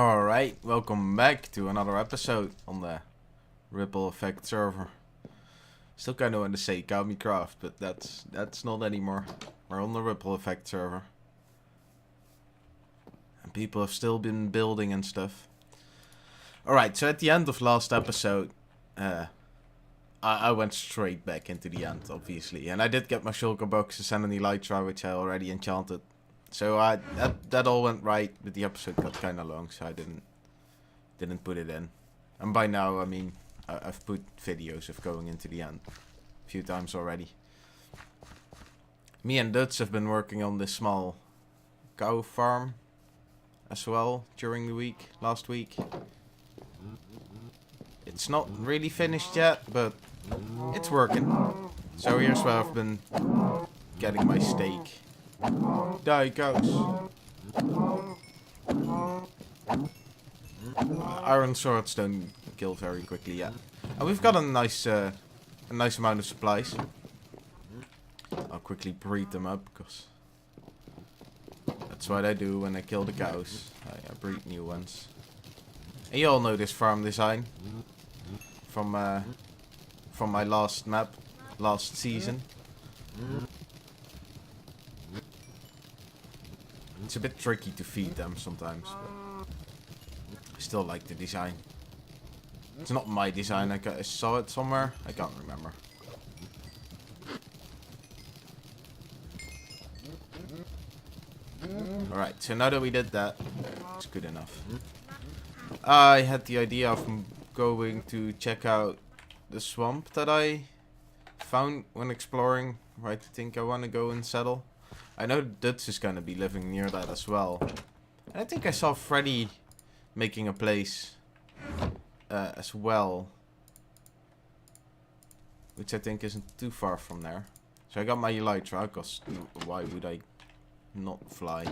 Alright, welcome back to another episode on the Ripple Effect server. Still kinda want to say Craft, but that's not anymore. We're on the Ripple Effect server. And people have still been building and stuff. Alright, so at the end of last episode, I went straight back into the end, obviously. And I did get my shulker boxes and an elytra, which I already enchanted. So that all went right, but the episode got kind of long, so I didn't put it in. And by now, I mean, I've put videos of going into the end a few times already. Me and Dutz have been working on this small cow farm as well during the week, last week. It's not really finished yet, but it's working. So here's where I've been getting my steak. Die, cows. Iron swords don't kill very quickly yet. And we've got a nice amount of supplies. I'll quickly breed them up, because that's what I do when I kill the cows. I breed new ones. And you all know this farm design from my last map, last season. It's a bit tricky to feed them sometimes, but I still like the design. It's not my design, I saw it somewhere, I can't remember. Alright, so now that we did that, it's good enough. I had the idea of going to check out the swamp that I found when exploring. Right, I think I want to go and settle. I know Dutz is gonna be living near that as well. And I think I saw Freddy making a place as well, which I think isn't too far from there. So I got my elytra, because why would I not fly?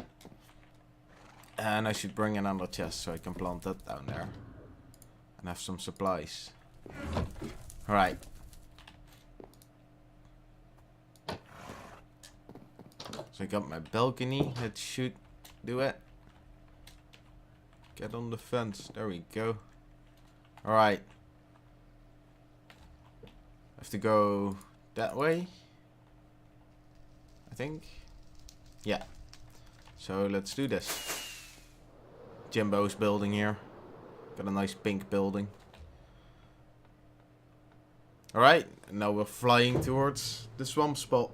And I should bring another chest so I can plant that down there and have some supplies. Alright. So I got my balcony, that should do it. Get on the fence, there we go. Alright. Have to go that way, I think. Yeah. So let's do this. Jimbo's building here. Got a nice pink building. Alright, now we're flying towards the swamp spot.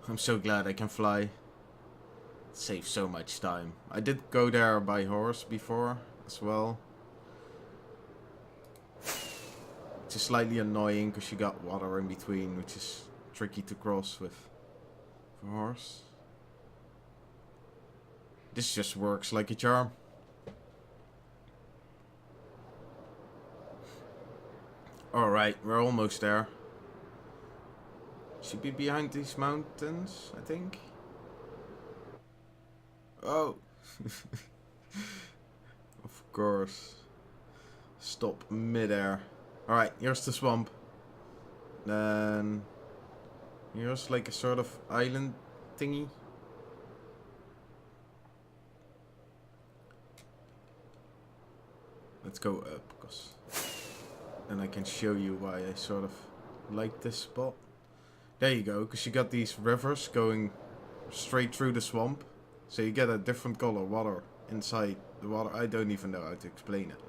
I'm so glad I can fly. It saves so much time. I did go there by horse before as well. Which is slightly annoying because you got water in between, which is tricky to cross with a horse. This just works like a charm. Alright, we're almost there. Should be behind these mountains, I think. Oh. Of course. Stop midair. Alright, here's the swamp. Then here's like a sort of island thingy. Let's go up, because then I can show you why I sort of like this spot. There you go, because you got these rivers going straight through the swamp. So you get a different color water inside the water. I don't even know how to explain it.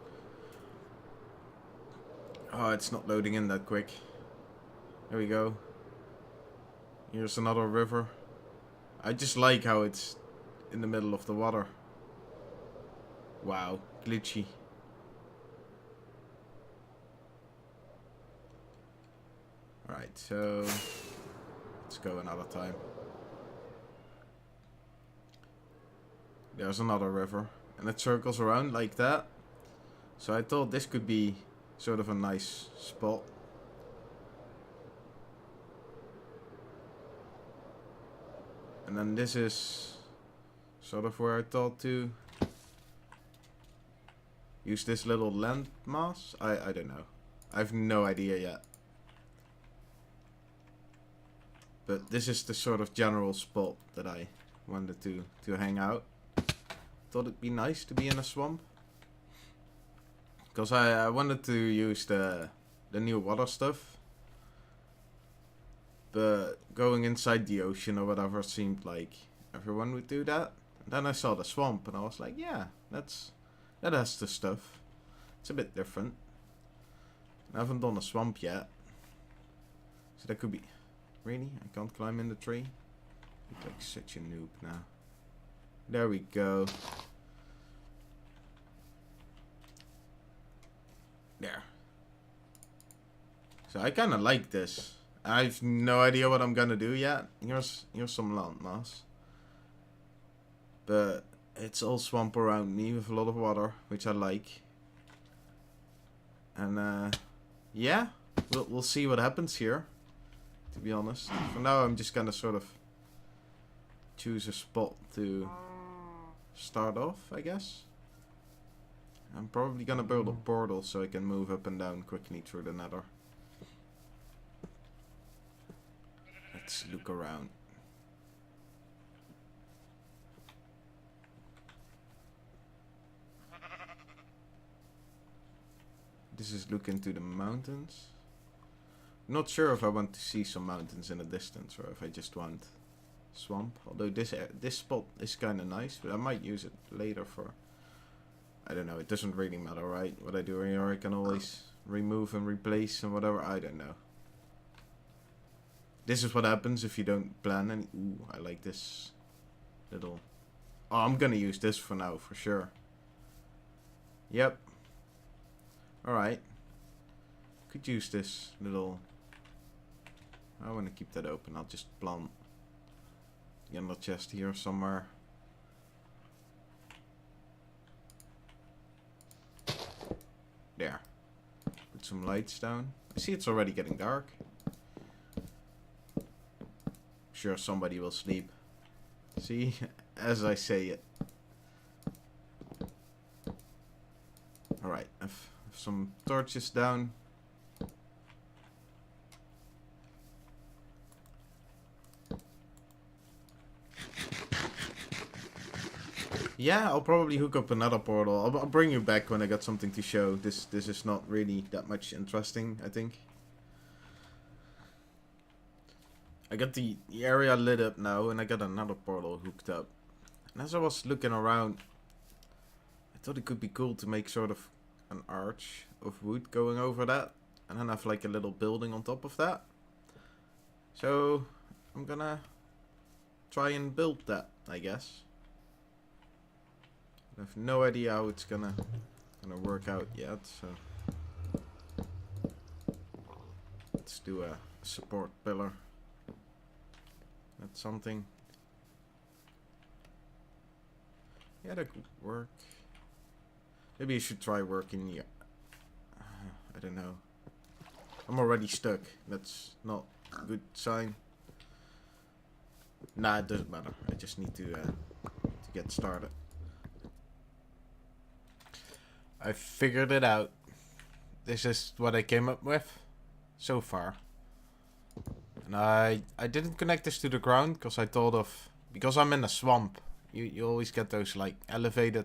Oh, it's not loading in that quick. There we go. Here's another river. I just like how it's in the middle of the water. Wow, glitchy. Alright, so let's go another time. There's another river, and it circles around like that. So I thought this could be sort of a nice spot. And then this is sort of where I thought to use this little landmass. I don't know. I have no idea yet. But this is the sort of general spot that I wanted to hang out. Thought it'd be nice to be in a swamp. Because I wanted to use the new water stuff. But going inside the ocean or whatever seemed like everyone would do that. And then I saw the swamp and I was like, yeah, that has the stuff. It's a bit different. I haven't done a swamp yet. So that could be... Really? I can't climb in the tree? I look like such a noob now. There we go. There. So I kind of like this. I have no idea what I'm gonna do yet. Here's some landmass. But it's all swamp around me with a lot of water, which I like. And yeah, we'll see what happens here. To be honest, for now I'm just gonna sort of choose a spot to start off, I guess. I'm probably gonna build a portal so I can move up and down quickly through the nether. Let's look around. This is looking to the mountains. Not sure if I want to see some mountains in the distance or if I just want swamp. Although this spot is kind of nice, but I might use it later for... I don't know, it doesn't really matter, right? What I do here, I can always remove and replace and whatever, I don't know. This is what happens if you don't plan any... Ooh, I like this little... Oh, I'm gonna use this for now, for sure. Yep. Alright. Could use this little... I want to keep that open. I'll just plant the ender chest here somewhere. There. Put some lights down. I see it's already getting dark. Sure, somebody will sleep. See? As I say it. Alright, I've some torches down. Yeah, I'll probably hook up another portal. I'll bring you back when I got something to show. This is not really that much interesting, I think. I got the area lit up now, and I got another portal hooked up. And as I was looking around, I thought it could be cool to make sort of an arch of wood going over that. And then have like a little building on top of that. So, I'm gonna try and build that, I guess. I have no idea how it's gonna work out yet, so let's do a support pillar. That's something. Yeah, that could work. Maybe you should try working the... I don't know. I'm already stuck. That's not a good sign. Nah, it doesn't matter. I just need to get started. I figured it out. This is what I came up with so far. And I didn't connect this to the ground because I thought of... Because I'm in a swamp, you always get those like elevated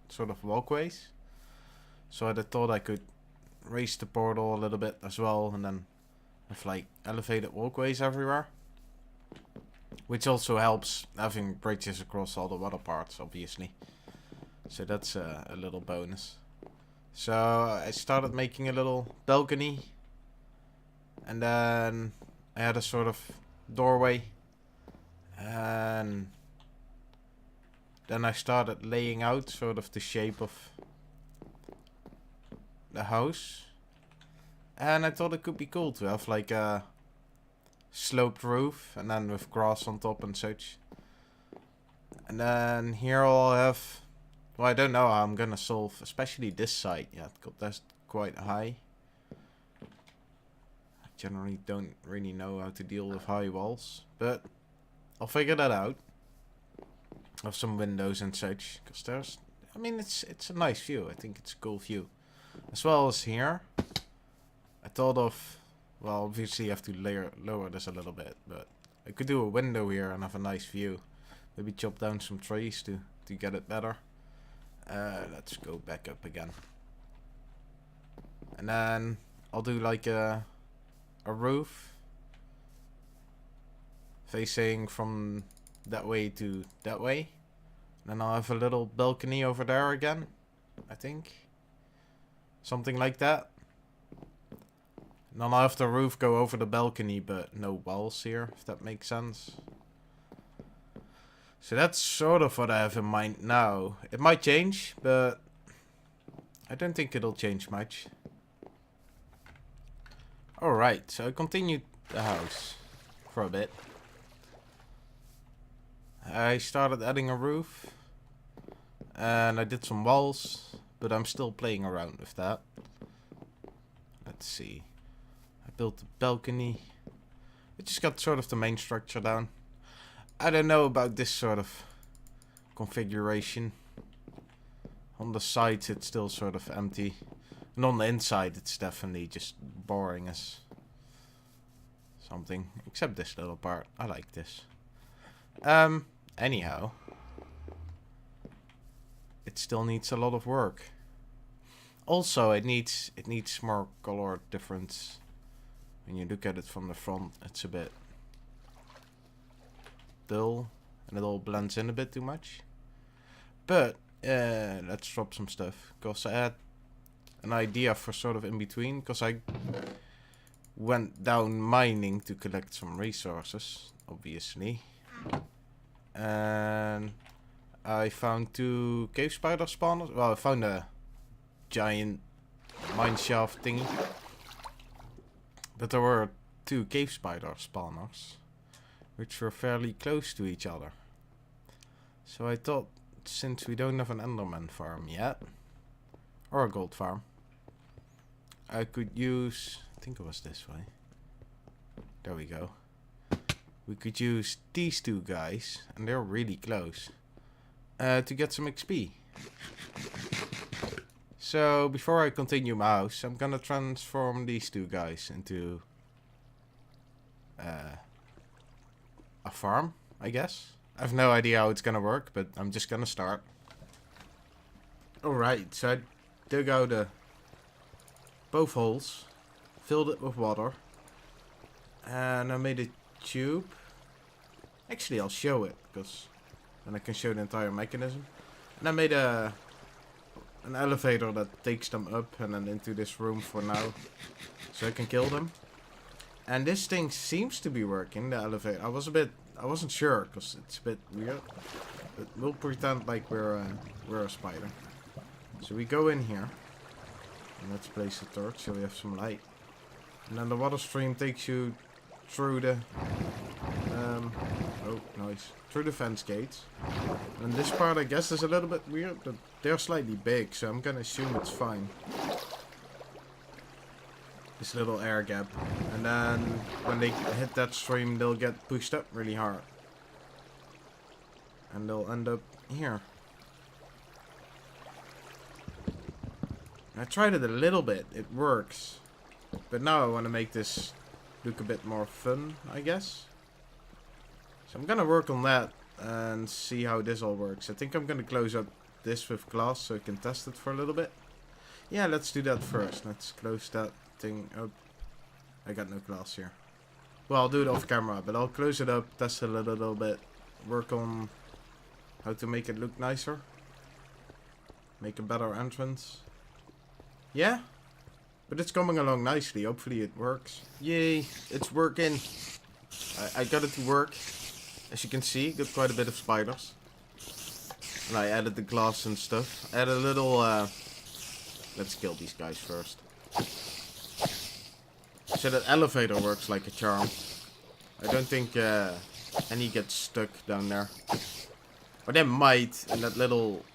sort of walkways. So I thought I could raise the portal a little bit as well and then have like elevated walkways everywhere. Which also helps having bridges across all the water parts, obviously. So that's a little bonus. So I started making a little balcony. And then I had a sort of doorway. And then I started laying out sort of the shape of the house. And I thought it could be cool to have like a sloped roof and then with grass on top and such. And then here I'll have... Well, I don't know how I'm gonna solve, especially this side yet, because that's quite high. I generally don't really know how to deal with high walls, but I'll figure that out. Have some windows and such, because there's... I mean, it's a nice view. I think it's a cool view. As well as here. I thought of... Well, obviously you have to lower this a little bit, but I could do a window here and have a nice view. Maybe chop down some trees to get it better. Let's go back up again. And then I'll do like a roof facing from that way to that way. And then I'll have a little balcony over there again, I think. Something like that. And then I'll have the roof go over the balcony, but no walls here, if that makes sense. So that's sort of what I have in mind now. It might change, but I don't think it'll change much. Alright, so I continued the house for a bit. I started adding a roof. And I did some walls, but I'm still playing around with that. Let's see. I built a balcony. I just got sort of the main structure down. I don't know about this sort of configuration. On the sides it's still sort of empty. And on the inside it's definitely just boring as something. Except this little part. I like this. Anyhow. It still needs a lot of work. Also, it needs more color difference. When you look at it from the front, it's a bit dull. And it all blends in a bit too much. But, let's drop some stuff. Because I had an idea for sort of in between. Because I went down mining to collect some resources, obviously. And I found 2 cave spider spawners. Well, I found a giant mine shaft thingy. But there were 2 cave spider spawners, which were fairly close to each other. So I thought, since we don't have an enderman farm yet, or a gold farm, I could use, I think it was this way. There we go. We could use these 2 guys, and they're really close, to get some XP. So before I continue my house, I'm gonna transform these 2 guys into a farm, I guess. I have no idea how it's gonna work, but I'm just gonna start. Alright, so I dug out both holes, filled it with water, and I made a tube. Actually, I'll show it, because then I can show the entire mechanism. And I made an elevator that takes them up and then into this room for now, so I can kill them. And this thing seems to be working, the elevator. I wasn't sure, because it's a bit weird. But we'll pretend like we're a spider. So we go in here, and let's place a torch so we have some light. And then the water stream takes you through the oh, nice. Through the fence gates. And this part, I guess, is a little bit weird, but they're slightly big, so I'm gonna assume it's fine. This little air gap. And then when they hit that stream, they'll get pushed up really hard. And they'll end up here. I tried it a little bit. It works. But now I want to make this look a bit more fun, I guess. So I'm gonna work on that and see how this all works. I think I'm gonna close up this with glass so I can test it for a little bit. Yeah, let's do that first. Let's close that thing up. I got no glass here. Well, I'll do it off camera, but I'll close it up, test it a little bit, work on how to make it look nicer. Make a better entrance. Yeah? But it's coming along nicely. Hopefully it works. Yay, it's working. I got it to work. As you can see, got quite a bit of spiders. And I added the glass and stuff. I added a little, let's kill these guys first. So that elevator works like a charm. I don't think any gets stuck down there. Or they might in that little,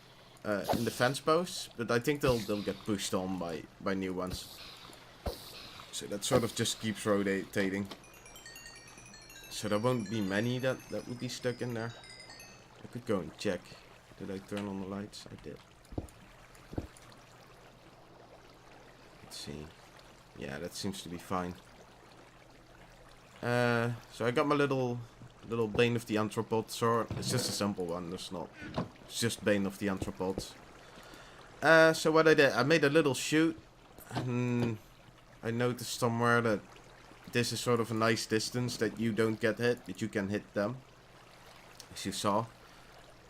in the fence posts. But I think they'll get pushed on by new ones. So that sort of just keeps rotating. So there won't be many that would be stuck in there. I could go and check. Did I turn on the lights? I did. Let's see. Yeah, that seems to be fine. So I got my little little Bane of the Anthropods sword. It's just a simple one, there's not. It's just Bane of the Anthropods. So what I did, I made a little chute. And I noticed somewhere that this is sort of a nice distance that you don't get hit, but you can hit them. As you saw.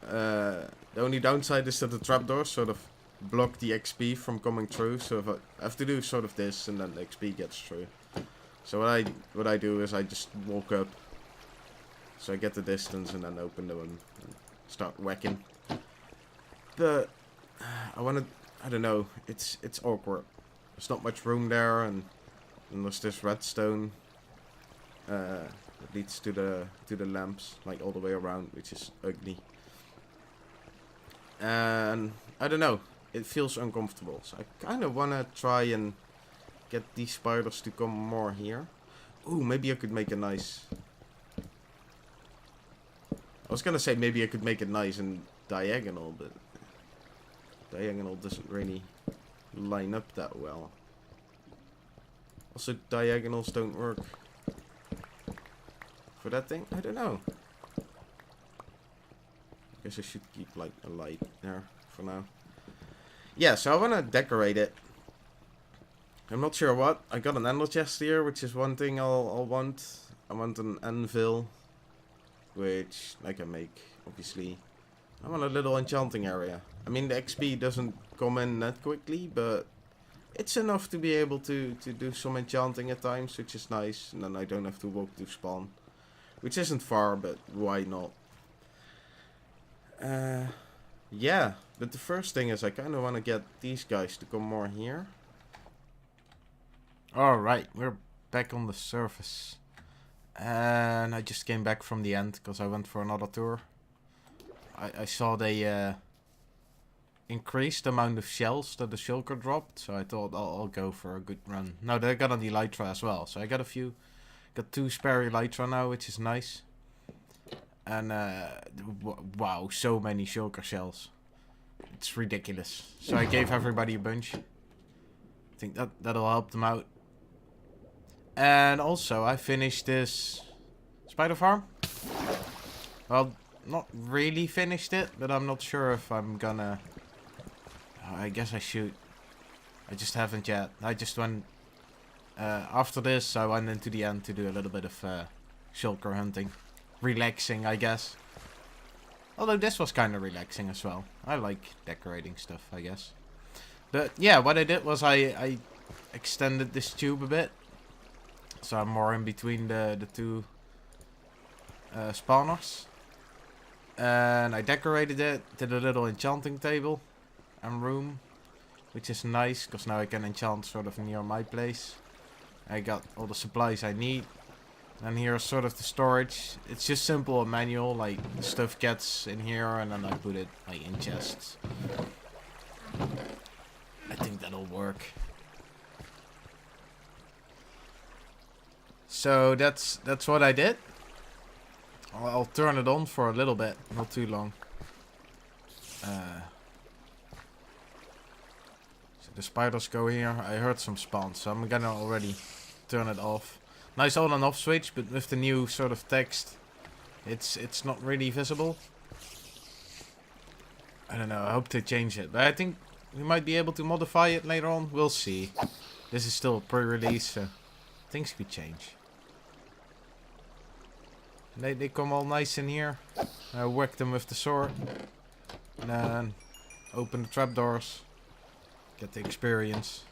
The only downside is that the trapdoors sort of block the XP from coming through. So if I have to do sort of this, and then the XP gets through. So what I do is I just walk up. So I get the distance and then open them and start whacking. But I don't know, it's awkward. There's not much room there, and there's this redstone that leads to the lamps, like all the way around, which is ugly. And I don't know, it feels uncomfortable. So I kind of want to try and get these spiders to come more here. Ooh, maybe I could make a nice... I was gonna say maybe I could make it nice and diagonal, but diagonal doesn't really line up that well. Also, diagonals don't work for that thing. I don't know. Guess I should keep like a light there for now. Yeah, so I want to decorate it. I'm not sure what. I got an ender chest here, which is one thing I'll want. I want an anvil, which I can make, obviously. I want a little enchanting area. I mean, the XP doesn't come in that quickly, but it's enough to be able to do some enchanting at times, which is nice. And then I don't have to walk to spawn, which isn't far, but why not? Yeah, but the first thing is I kind of want to get these guys to come more here. Alright, we're back on the surface. And I just came back from the end because I went for another tour. I saw they increased the amount of shells that the shulker dropped, so I thought I'll go for a good run. No, they got an elytra as well, so I got got 2 spare elytra now, which is nice. And wow, so many shulker shells. It's ridiculous. So I gave everybody a bunch. I think that'll help them out. And also, I finished this spider farm. Well, not really finished it, but I'm not sure if I'm gonna... I guess I should. I just haven't yet. I just went... after this, I went into the end to do a little bit of shulker hunting. Relaxing, I guess. Although this was kind of relaxing as well. I like decorating stuff, I guess. But yeah, what I did was I extended this tube a bit. So I'm more in between the 2 spawners. And I decorated it, did a little enchanting table and room, which is nice because now I can enchant sort of near my place. I got all the supplies I need. And here's sort of the storage. It's just simple and manual, like stuff gets in here and then I put it like in chests. I think that'll work. So that's what I did. I'll turn it on for a little bit, not too long. So the spiders go here. I heard some spawns, so I'm gonna already turn it off. Nice on and off switch, but with the new sort of text, it's not really visible. I don't know, I hope to change it. But I think we might be able to modify it later on. We'll see. This is still a pre-release, so things could change. They come all nice in here. I whack them with the sword. And then open the trapdoors. Get the experience.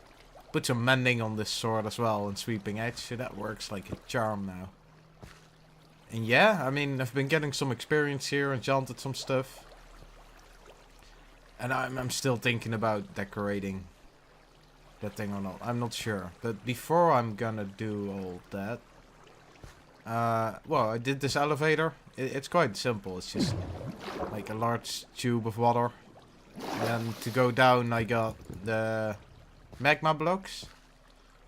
Put some mending on this sword as well and sweeping edge, so that works like a charm now. And yeah, I mean, I've been getting some experience here, enchanted some stuff. And I'm still thinking about decorating that thing or not. I'm not sure. But before I'm gonna do all that, well, I did this elevator. It's quite simple. It's just like a large tube of water. And to go down, I got the magma blocks.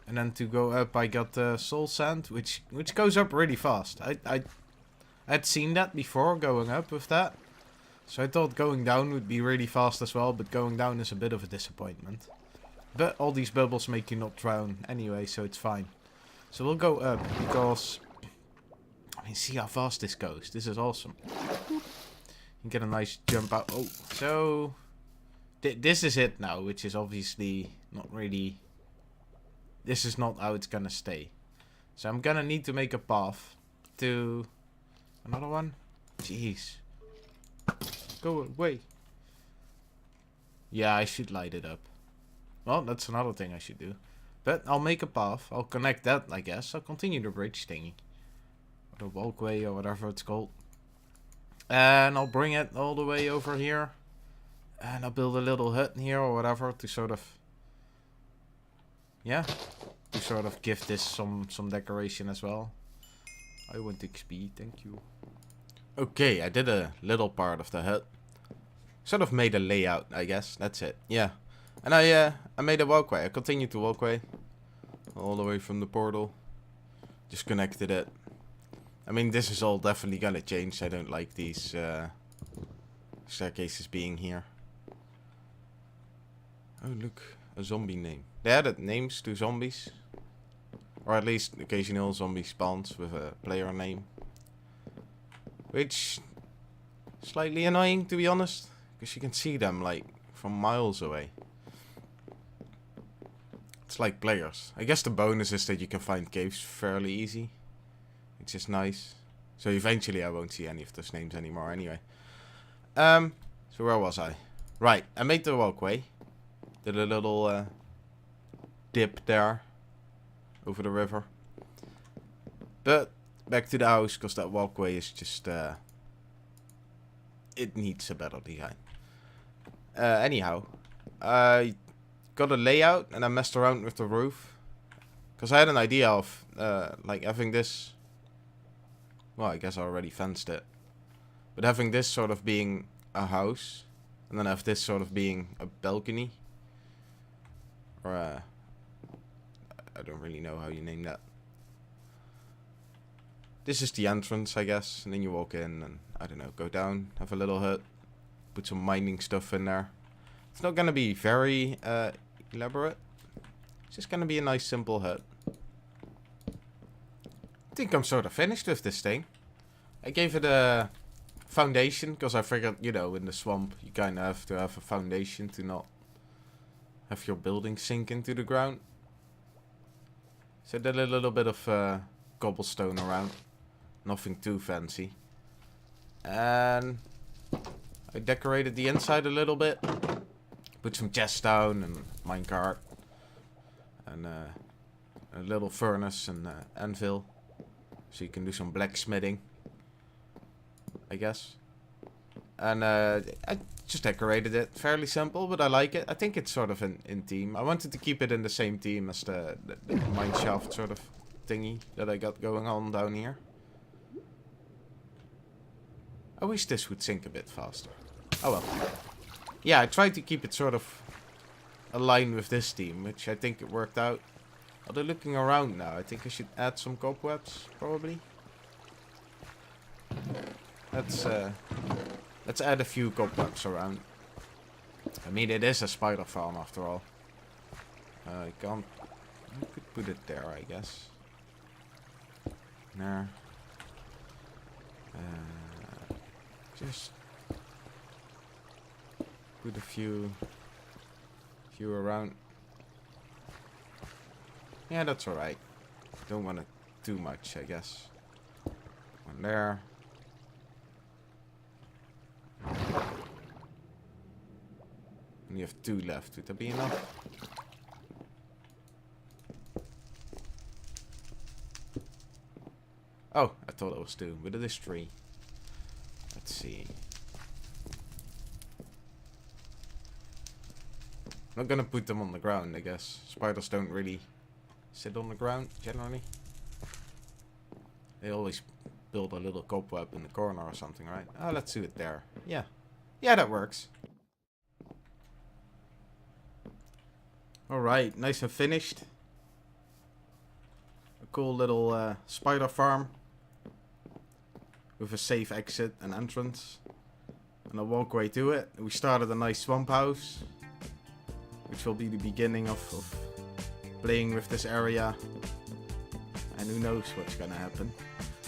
And then to go up, I got the soul sand, which goes up really fast. I'd seen that before, going up with that. So I thought going down would be really fast as well, but going down is a bit of a disappointment. But all these bubbles make you not drown anyway, so it's fine. So we'll go up, because mean, see how fast this goes. This is awesome. You get a nice jump out. Oh, so this is it now, which is obviously not really... This is not how it's gonna stay. So I'm gonna need to make a path to another one. Jeez. Go away. Yeah, I should light it up. Well, that's another thing I should do. But I'll make a path. I'll connect that, I guess. I'll continue the bridge thingy. Or the walkway or whatever it's called. And I'll bring it all the way over here. And I'll build a little hut here or whatever to sort of... Yeah. To sort of give this some decoration as well. I want XP, thank you. Okay, I did a little part of the hut. Sort of made a layout, I guess. That's it. Yeah. And I made a walkway. I continued the walkway. All the way from the portal. Just connected it. I mean, this is all definitely gonna change. I don't like these staircases being here. Oh, look. A zombie name. They added names to zombies. Or at least occasional zombie spawns with a player name. Which... slightly annoying, to be honest. Because you can see them, like, from miles away. It's like players. I guess the bonus is that you can find caves fairly easy. Which is nice. So eventually I won't see any of those names anymore anyway. So where was I? Right, I made the walkway. Did a little dip there. Over the river. But back to the house, because that walkway is just... it needs a better design. Anyhow. I got a layout and I messed around with the roof. Because I had an idea of like having this... Well, I guess I already fenced it. But having this sort of being a house. And then have this sort of being a balcony. Or I don't really know how you name that. This is the entrance, I guess. And then you walk in and, I don't know, go down. Have a little hut. Put some mining stuff in there. It's not going to be very elaborate. It's just going to be a nice simple hut. I think I'm sort of finished with this thing. I gave it a foundation. Because I figured, you know, in the swamp you kind of have to have a foundation to not have your building sink into the ground. So I did a little bit of cobblestone around. Nothing too fancy. And I decorated the inside a little bit. Put some chests down and minecart. And a little furnace and anvil. So you can do some blacksmithing. I guess. And I just decorated it. Fairly simple, but I like it. I think it's sort of in theme. I wanted to keep it in the same theme as the mineshaft sort of thingy that I got going on down here. I wish this would sink a bit faster. Oh well. Yeah, I tried to keep it sort of aligned with this theme, which I think it worked out. Although looking around now, I think I should add some cobwebs, probably. Let's add a few cobwebs around. I mean, it is a spider farm after all. I can't... I could put it there, I guess. There. Just... put a few around. Yeah, that's alright. Don't want it too much, I guess. One there. And you have 2 left. Would that be enough? Oh, I thought it was 2, but it is 3. Let's see. I'm not gonna put them on the ground, I guess. Spiders don't really sit on the ground, generally. They always build a little cobweb in the corner or something, right? Oh, let's do it there. Yeah. Yeah, that works. Alright, nice and finished. A cool little spider farm. With a safe exit and entrance. And a walkway to it. We started a nice swamp house. Which will be the beginning of playing with this area. And who knows what's gonna happen.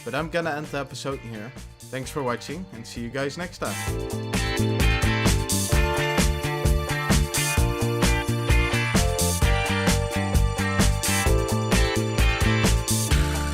But I'm gonna end the episode here. Thanks for watching, and see you guys next time.